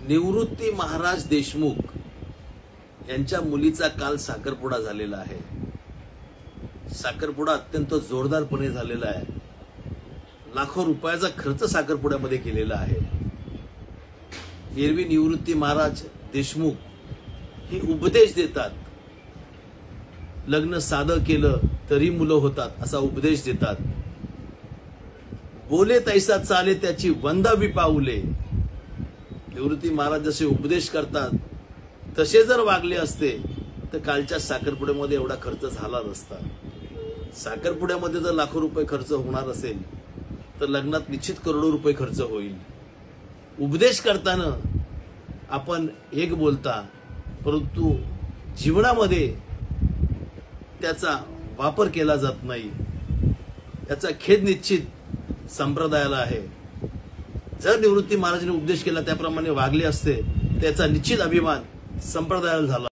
निवृत्ती महाराज देशमुख यांच्या मुलीचा काल साखरपुडा झालेला आहे। साखरपुडा अत्यंत जोरदारपणे झालेला आहे। लाखो रुपयाचा खर्च साखरपुड्यामध्ये केलेला आहे। एरवी निवृत्ती महाराज देशमुख हे उपदेश देतात, लग्न साधं केलं तरी मुलं होतात असा उपदेश देतात। बोले तैसा चाले त्याची वंदावी पाऊले। निवृत्ती महाराज जसे उपदेश करतात तसे जर वागले असते तर कालच्या साखरपुड्यामध्ये एवढा खर्च झाला नसता। साखरपुड्यामध्ये जर लाखो रुपये खर्च होणार असेल तर लग्नात निश्चित करोडो रुपये खर्च होईल। उपदेश करताना आपण एक बोलता, परंतु जीवनामध्ये त्याचा वापर केला जात नाही। याचा खेद निश्चित संप्रदायाला आहे। जर निवृत्ती महाराजांनी उपदेश केला त्याप्रमाणे वागले असते त्याचा निश्चित अभिमान संप्रदायाला झाला।